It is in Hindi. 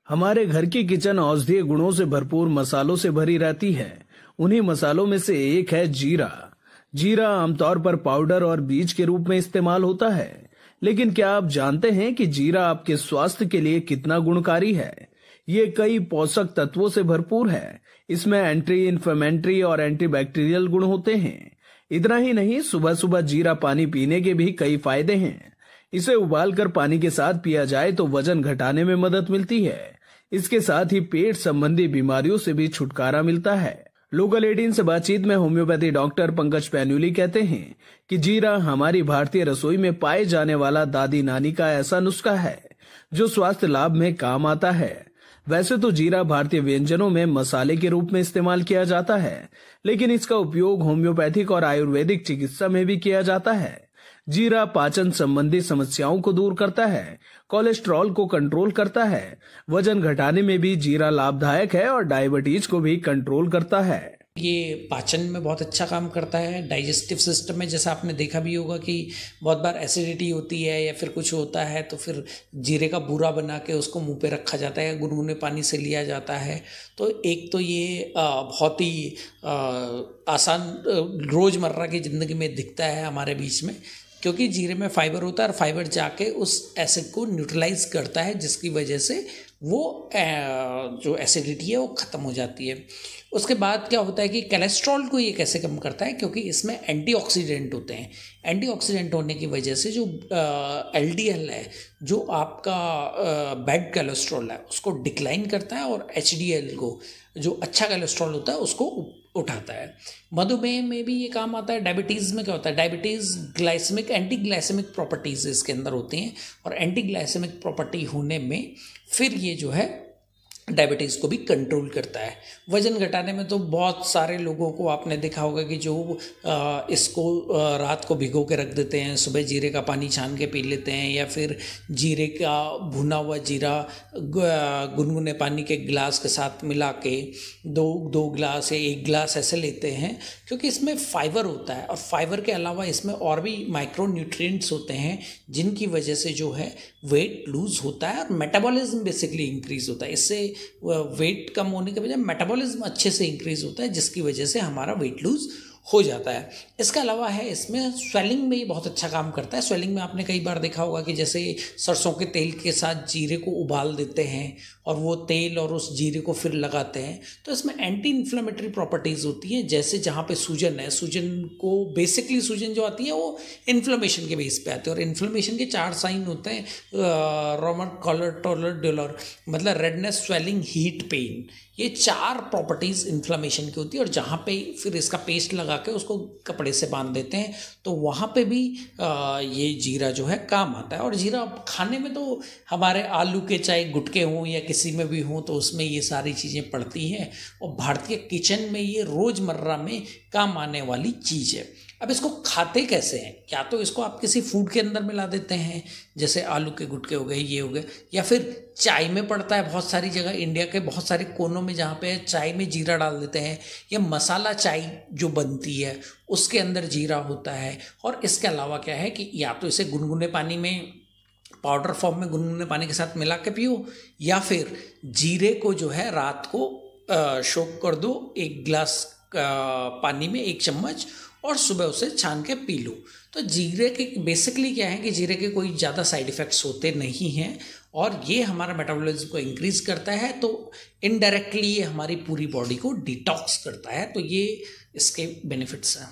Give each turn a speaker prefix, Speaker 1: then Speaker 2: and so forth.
Speaker 1: हमारे घर की किचन औषधीय गुणों से भरपूर मसालों से भरी रहती है। उन्हीं मसालों में से एक है जीरा। जीरा आमतौर पर पाउडर और बीज के रूप में इस्तेमाल होता है, लेकिन क्या आप जानते हैं कि जीरा आपके स्वास्थ्य के लिए कितना गुणकारी है? ये कई पोषक तत्वों से भरपूर है। इसमें एंटी इन्फ्लेमेटरी और एंटीबैक्टीरियल गुण होते हैं। इतना ही नहीं, सुबह सुबह जीरा पानी पीने के भी कई फायदे हैं। इसे उबालकर पानी के साथ पिया जाए तो वजन घटाने में मदद मिलती है। इसके साथ ही पेट संबंधी बीमारियों से भी छुटकारा मिलता है। लोकल 18 से बातचीत में होम्योपैथी डॉक्टर पंकज पैन्यूली कहते हैं कि जीरा हमारी भारतीय रसोई में पाए जाने वाला दादी नानी का ऐसा नुस्खा है जो स्वास्थ्य लाभ में काम आता है। वैसे तो जीरा भारतीय व्यंजनों में मसाले के रूप में इस्तेमाल किया जाता है, लेकिन इसका उपयोग होम्योपैथिक और आयुर्वेदिक चिकित्सा में भी किया जाता है। जीरा पाचन संबंधी समस्याओं को दूर करता है, कोलेस्ट्रॉल को कंट्रोल करता है, वजन घटाने में भी जीरा लाभदायक है और डायबिटीज को भी कंट्रोल करता है।
Speaker 2: ये पाचन में बहुत अच्छा काम करता है। डाइजेस्टिव सिस्टम में जैसा आपने देखा भी होगा कि बहुत बार एसिडिटी होती है या फिर कुछ होता है तो फिर जीरे का बूरा बना के उसको मुंह पे रखा जाता है या गुनगुने पानी से लिया जाता है। तो एक तो ये बहुत ही आसान रोज़मर्रा की ज़िंदगी में दिखता है हमारे बीच में, क्योंकि जीरे में फाइबर होता है और फाइबर जाके उस एसिड को न्यूट्रलाइज करता है, जिसकी वजह से वो जो एसिडिटी है वो ख़त्म हो जाती है। उसके बाद क्या होता है कि कोलेस्ट्रॉल को ये कैसे कम करता है, क्योंकि इसमें एंटीऑक्सीडेंट होते हैं। एंटीऑक्सीडेंट होने की वजह से जो एलडीएल है, जो आपका बैड कोलेस्ट्रॉल है, उसको डिक्लाइन करता है और एचडीएल को, जो अच्छा कोलेस्ट्रॉल होता है, उसको उठाता है। मधुमेह में भी ये काम आता है। डायबिटीज़ में क्या होता है, diabetes glycemic anti glycemic properties इसके अंदर होती हैं और एंटी ग्लाइसेमिक प्रॉपर्टी होने में फिर ये जो है डायबिटीज़ को भी कंट्रोल करता है। वज़न घटाने में तो बहुत सारे लोगों को आपने देखा होगा कि जो इसको रात को भिगो के रख देते हैं, सुबह जीरे का पानी छान के पी लेते हैं, या फिर जीरे का भुना हुआ जीरा गुनगुने पानी के गिलास के साथ मिला के दो गिलास या एक गिलास ऐसे लेते हैं, क्योंकि इसमें फाइबर होता है और फाइबर के अलावा इसमें और भी माइक्रो न्यूट्रिएंट्स होते हैं, जिनकी वजह से जो है वेट लूज होता है और मेटाबॉलिज्म बेसिकली इंक्रीज होता है। इससे वेट कम होने के बजाय मेटाबॉलिज्म अच्छे से इंक्रीज होता है, जिसकी वजह से हमारा वेट लूज हो जाता है। इसके अलावा है इसमें स्वेलिंग में ये बहुत अच्छा काम करता है। स्वेलिंग में आपने कई बार देखा होगा कि जैसे सरसों के तेल के साथ जीरे को उबाल देते हैं और वो तेल और उस जीरे को फिर लगाते हैं, तो इसमें एंटी इन्फ्लेमेटरी प्रॉपर्टीज़ होती हैं। जैसे जहाँ पे सूजन है, सूजन को बेसिकली सूजन जो आती है वो इन्फ्लेमेशन के बेस पे आती है और इन्फ्लेमेशन के 4 साइन होते हैं, रोमर कॉलर टोलर डोलर, मतलब रेडनेस, स्वेलिंग, हीट, पेन। ये 4 प्रॉपर्टीज़ इन्फ्लेमेशन की होती है और जहाँ पे फिर इसका पेस्ट लगा के उसको कपड़े से बांध देते हैं, तो वहाँ पे भी ये जीरा जो है काम आता है। और जीरा खाने में तो हमारे आलू के चाहे गुटके हों या किसी में भी हों, तो उसमें ये सारी चीज़ें पड़ती हैं और भारतीय किचन में ये रोज़मर्रा में काम आने वाली चीज़ है। अब इसको खाते कैसे हैं? या तो इसको आप किसी फूड के अंदर मिला देते हैं, जैसे आलू के गुटके हो गए, ये हो गए, या फिर चाय में पड़ता है बहुत सारी जगह, इंडिया के बहुत सारे कोनों में जहाँ पे चाय में जीरा डाल देते हैं, या मसाला चाय जो बनती है उसके अंदर जीरा होता है। और इसके अलावा क्या है कि या तो इसे गुनगुने पानी में, पाउडर फॉर्म में गुनगुने पानी के साथ मिला के पियो, या फिर जीरे को जो है रात को सोक कर दो 1 गिलास पानी में 1 चम्मच, और सुबह उसे छान के पी लो। तो जीरे के बेसिकली क्या है कि जीरे के कोई ज़्यादा साइड इफ़ेक्ट्स होते नहीं हैं और ये हमारा मेटाबॉलिज्म को इंक्रीज करता है, तो इनडायरेक्टली ये हमारी पूरी बॉडी को डिटॉक्स करता है। तो ये इसके बेनिफिट्स हैं।